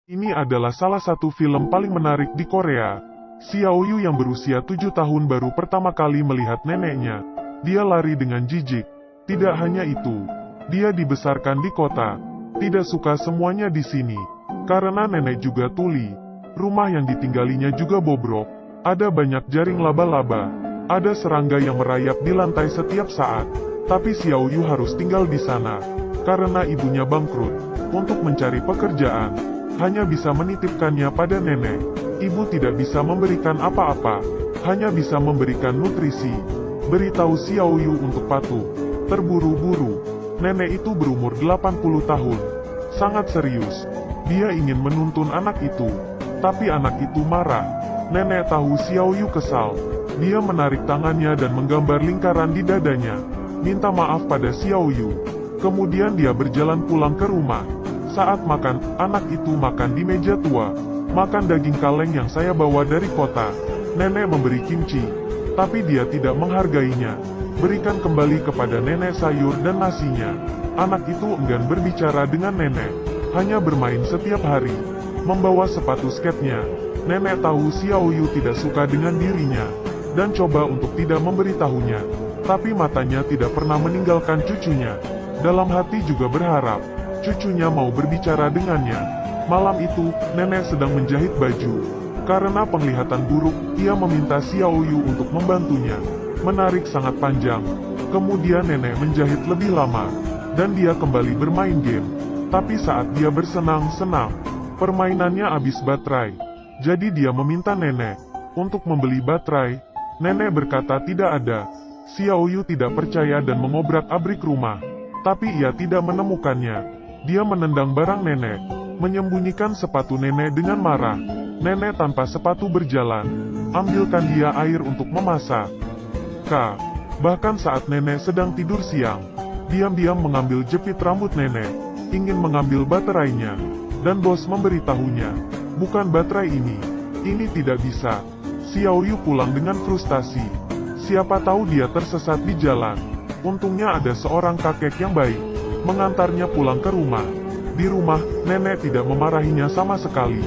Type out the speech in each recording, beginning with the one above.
Ini adalah salah satu film paling menarik di Korea. Xiao Yu yang berusia 7 tahun baru pertama kali melihat neneknya. Dia lari dengan jijik. Tidak hanya itu, dia dibesarkan di kota. Tidak suka semuanya di sini. Karena nenek juga tuli. Rumah yang ditinggalinya juga bobrok. Ada banyak jaring laba-laba. Ada serangga yang merayap di lantai setiap saat. Tapi Xiao Yu harus tinggal di sana. Karena ibunya bangkrut. Untuk mencari pekerjaan, hanya bisa menitipkannya pada nenek. Ibu tidak bisa memberikan apa-apa. Hanya bisa memberikan nutrisi. Beritahu Xiao Yu untuk patuh. Terburu-buru. Nenek itu berumur 80 tahun. Sangat serius. Dia ingin menuntun anak itu. Tapi anak itu marah. Nenek tahu Xiao Yu kesal. Dia menarik tangannya dan menggambar lingkaran di dadanya. Minta maaf pada Xiao Yu. Kemudian dia berjalan pulang ke rumah. Saat makan, anak itu makan di meja tua. Makan daging kaleng yang saya bawa dari kota. Nenek memberi kimchi. Tapi dia tidak menghargainya. Berikan kembali kepada nenek sayur dan nasinya. Anak itu enggan berbicara dengan nenek. Hanya bermain setiap hari. Membawa sepatu skatenya. Nenek tahu Xiao Yu tidak suka dengan dirinya. Dan coba untuk tidak memberitahunya. Tapi matanya tidak pernah meninggalkan cucunya. Dalam hati juga berharap cucunya mau berbicara dengannya. Malam itu, nenek sedang menjahit baju. Karena penglihatan buruk, ia meminta Xiao Yu untuk membantunya. Menarik sangat panjang. Kemudian nenek menjahit lebih lama. Dan dia kembali bermain game. Tapi saat dia bersenang-senang, permainannya habis baterai. Jadi dia meminta nenek untuk membeli baterai. Nenek berkata tidak ada. Xiao Yu tidak percaya dan mengobrak-abrik rumah. Tapi ia tidak menemukannya. Dia menendang barang nenek, menyembunyikan sepatu nenek dengan marah. Nenek tanpa sepatu berjalan. Ambilkan dia air untuk memasak. Bahkan saat nenek sedang tidur siang, diam-diam mengambil jepit rambut nenek, ingin mengambil baterainya. Dan bos memberitahunya, bukan baterai ini tidak bisa. Xiao Yu pulang dengan frustasi. Siapa tahu dia tersesat di jalan. Untungnya ada seorang kakek yang baik. Mengantarnya pulang ke rumah. Di rumah, nenek tidak memarahinya sama sekali.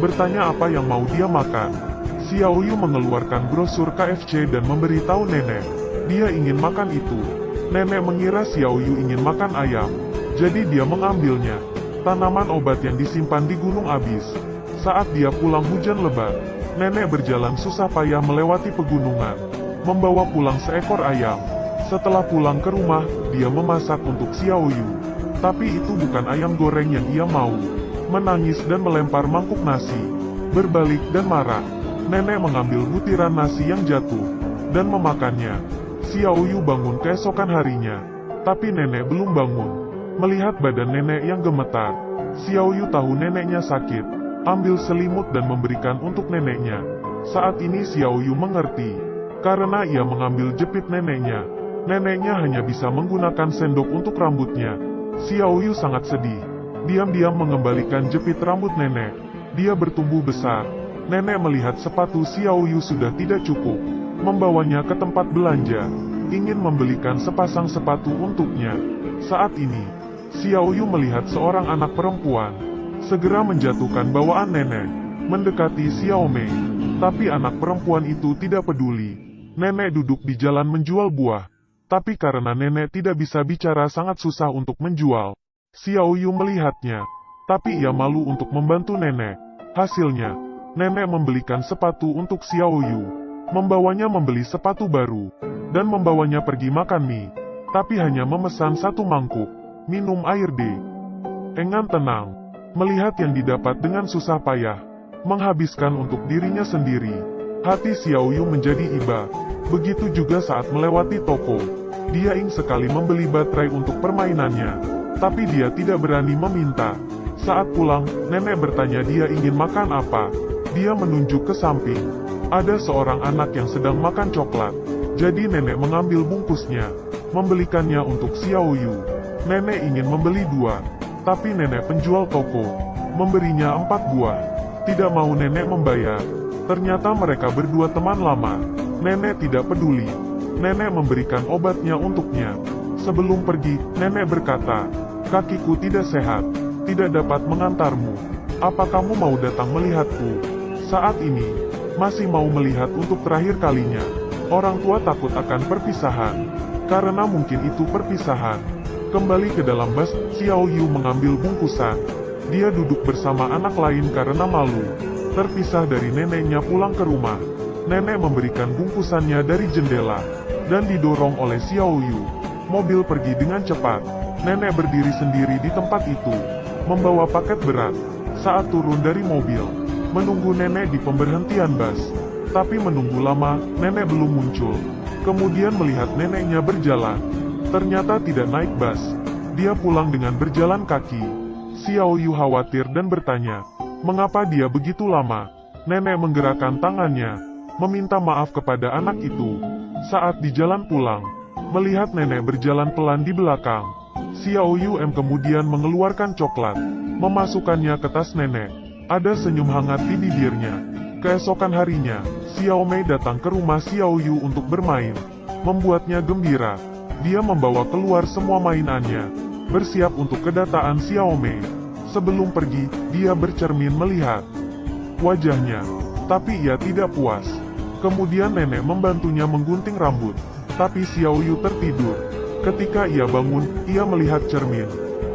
Bertanya apa yang mau dia makan. Xiao Yu mengeluarkan brosur KFC dan memberitahu nenek. Dia ingin makan itu. Nenek mengira Xiao Yu ingin makan ayam. Jadi dia mengambilnya. Tanaman obat yang disimpan di gunung habis. Saat dia pulang hujan lebat. Nenek berjalan susah payah melewati pegunungan. Membawa pulang seekor ayam. Setelah pulang ke rumah, dia memasak untuk Xiao Yu. Tapi itu bukan ayam goreng yang ia mau. Menangis dan melempar mangkuk nasi. Berbalik dan marah. Nenek mengambil butiran nasi yang jatuh. Dan memakannya. Xiao Yu bangun keesokan harinya. Tapi nenek belum bangun. Melihat badan nenek yang gemetar. Xiao Yu tahu neneknya sakit. Ambil selimut dan memberikan untuk neneknya. Saat ini Xiao Yu mengerti. Karena ia mengambil jepit neneknya. Neneknya hanya bisa menggunakan sendok untuk rambutnya. Xiao Yu sangat sedih. Diam-diam mengembalikan jepit rambut nenek. Dia bertumbuh besar. Nenek melihat sepatu Xiao Yu sudah tidak cukup. Membawanya ke tempat belanja. Ingin membelikan sepasang sepatu untuknya. Saat ini, Xiao Yu melihat seorang anak perempuan. Segera menjatuhkan bawaan nenek. Mendekati Xiao Mei. Tapi anak perempuan itu tidak peduli. Nenek duduk di jalan menjual buah. Tapi karena nenek tidak bisa bicara sangat susah untuk menjual. Xiao Yu melihatnya. Tapi ia malu untuk membantu nenek. Hasilnya, nenek membelikan sepatu untuk Xiao Yu. Membawanya membeli sepatu baru. Dan membawanya pergi makan mie. Tapi hanya memesan satu mangkuk. Minum air deh. Engan tenang. Melihat yang didapat dengan susah payah. Menghabiskan untuk dirinya sendiri. Hati Xiao Yu menjadi iba. Begitu juga saat melewati toko. Dia ingin sekali membeli baterai untuk permainannya. Tapi dia tidak berani meminta. Saat pulang, nenek bertanya dia ingin makan apa. Dia menunjuk ke samping. Ada seorang anak yang sedang makan coklat. Jadi nenek mengambil bungkusnya. Membelikannya untuk Xiao Yu. Nenek ingin membeli 2. Tapi nenek penjual toko memberinya 4 buah. Tidak mau nenek membayar. Ternyata mereka berdua teman lama. Nenek tidak peduli. Nenek memberikan obatnya untuknya. Sebelum pergi, nenek berkata, "Kakiku tidak sehat, tidak dapat mengantarmu. Apa kamu mau datang melihatku? Saat ini, masih mau melihat untuk terakhir kalinya. Orang tua takut akan perpisahan. Karena mungkin itu perpisahan. Kembali ke dalam bus, Xiao Yu mengambil bungkusan. Dia duduk bersama anak lain karena malu. Terpisah dari neneknya pulang ke rumah. Nenek memberikan bungkusannya dari jendela. Dan didorong oleh Xiao Yu. Mobil pergi dengan cepat. Nenek berdiri sendiri di tempat itu. Membawa paket berat. Saat turun dari mobil, menunggu nenek di pemberhentian bus. Tapi menunggu lama, nenek belum muncul. Kemudian melihat neneknya berjalan. Ternyata tidak naik bus. Dia pulang dengan berjalan kaki. Xiao Yu khawatir dan bertanya, mengapa dia begitu lama? Nenek menggerakkan tangannya, meminta maaf kepada anak itu. Saat di jalan pulang, melihat nenek berjalan pelan di belakang, Xiao Yu kemudian mengeluarkan coklat, memasukkannya ke tas nenek. Ada senyum hangat di bibirnya. Keesokan harinya, Xiao Mei datang ke rumah Xiao Yu untuk bermain. Membuatnya gembira. Dia membawa keluar semua mainannya, bersiap untuk kedatangan Xiao Mei. Sebelum pergi, dia bercermin melihat wajahnya, tapi ia tidak puas. Kemudian nenek membantunya menggunting rambut, tapi Xiao Yu tertidur. Ketika ia bangun, ia melihat cermin.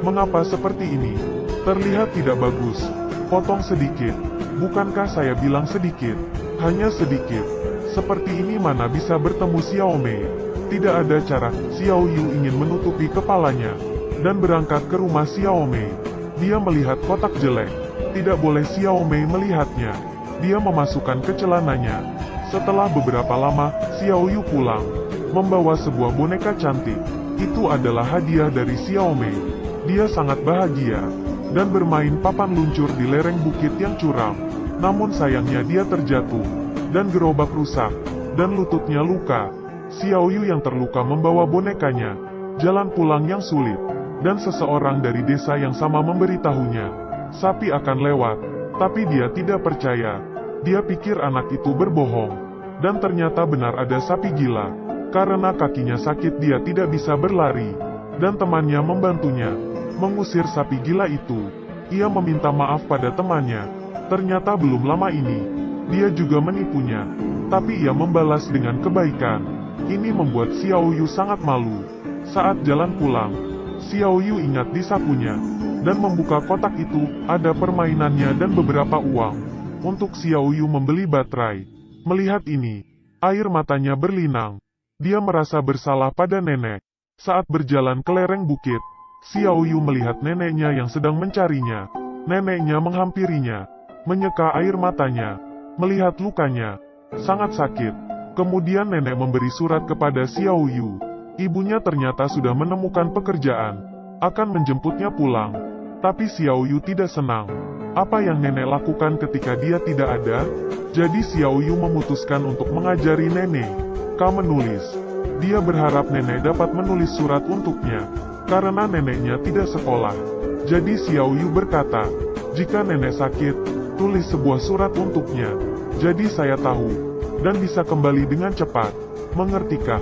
Mengapa seperti ini? Terlihat tidak bagus. Potong sedikit. Bukankah saya bilang sedikit? Hanya sedikit. Seperti ini mana bisa bertemu Xiao Mei? Tidak ada cara. Xiao Yu ingin menutupi kepalanya dan berangkat ke rumah Xiao Mei. Dia melihat kotak jelek. Tidak boleh Xiao Mei melihatnya. Dia memasukkan ke celananya. Setelah beberapa lama, Xiao Yu pulang, membawa sebuah boneka cantik. Itu adalah hadiah dari Xiao Mei. Dia sangat bahagia, dan bermain papan luncur di lereng bukit yang curam. Namun sayangnya dia terjatuh, dan gerobak rusak, dan lututnya luka. Xiao Yu yang terluka membawa bonekanya, jalan pulang yang sulit, dan seseorang dari desa yang sama memberitahunya, sapi akan lewat, tapi dia tidak percaya. Dia pikir anak itu berbohong, dan ternyata benar ada sapi gila. Karena kakinya sakit dia tidak bisa berlari, dan temannya membantunya mengusir sapi gila itu. Ia meminta maaf pada temannya. Ternyata belum lama ini, dia juga menipunya, tapi ia membalas dengan kebaikan. Ini membuat Xiao Yu sangat malu. Saat jalan pulang, Xiao Yu ingat di sakunya, dan membuka kotak itu, ada permainannya dan beberapa uang. Untuk Xiao Yu membeli baterai. Melihat ini, air matanya berlinang. Dia merasa bersalah pada nenek. Saat berjalan ke lereng bukit, Xiao Yu melihat neneknya yang sedang mencarinya. Neneknya menghampirinya, menyeka air matanya, melihat lukanya, sangat sakit. Kemudian nenek memberi surat kepada Xiao Yu. Ibunya ternyata sudah menemukan pekerjaan, akan menjemputnya pulang. Tapi Xiao Yu tidak senang. Apa yang nenek lakukan ketika dia tidak ada? Jadi Xiao Yu memutuskan untuk mengajari nenek menulis. Dia berharap nenek dapat menulis surat untuknya, karena neneknya tidak sekolah. Jadi Xiao Yu berkata, jika nenek sakit, tulis sebuah surat untuknya. Jadi saya tahu, dan bisa kembali dengan cepat. Mengertikah?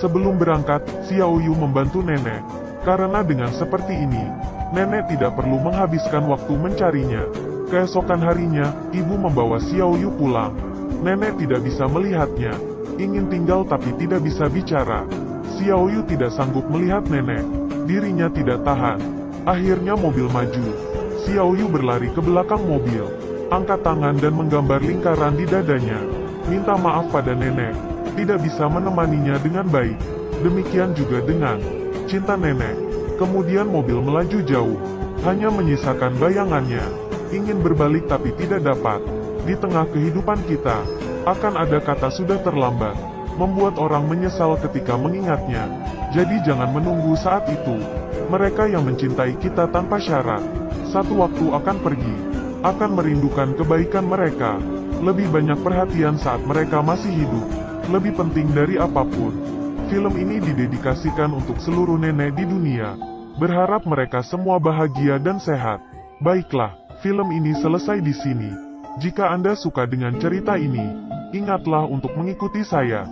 Sebelum berangkat, Xiao Yu membantu nenek, karena dengan seperti ini, nenek tidak perlu menghabiskan waktu mencarinya. Keesokan harinya, ibu membawa Xiao Yu pulang. Nenek tidak bisa melihatnya. Ingin tinggal tapi tidak bisa bicara. Xiao Yu tidak sanggup melihat nenek. Dirinya tidak tahan. Akhirnya mobil maju. Xiao Yu berlari ke belakang mobil, angkat tangan dan menggambar lingkaran di dadanya. Minta maaf pada nenek. Tidak bisa menemaninya dengan baik. Demikian juga dengan cinta nenek. Kemudian mobil melaju jauh. Hanya menyisakan bayangannya. Ingin berbalik tapi tidak dapat. Di tengah kehidupan kita, akan ada kata sudah terlambat, membuat orang menyesal ketika mengingatnya. Jadi jangan menunggu saat itu. Mereka yang mencintai kita tanpa syarat, satu waktu akan pergi, akan merindukan kebaikan mereka. Lebih banyak perhatian saat mereka masih hidup, lebih penting dari apapun. Film ini didedikasikan untuk seluruh nenek di dunia. Berharap mereka semua bahagia dan sehat. Baiklah, film ini selesai di sini. Jika Anda suka dengan cerita ini, ingatlah untuk mengikuti saya.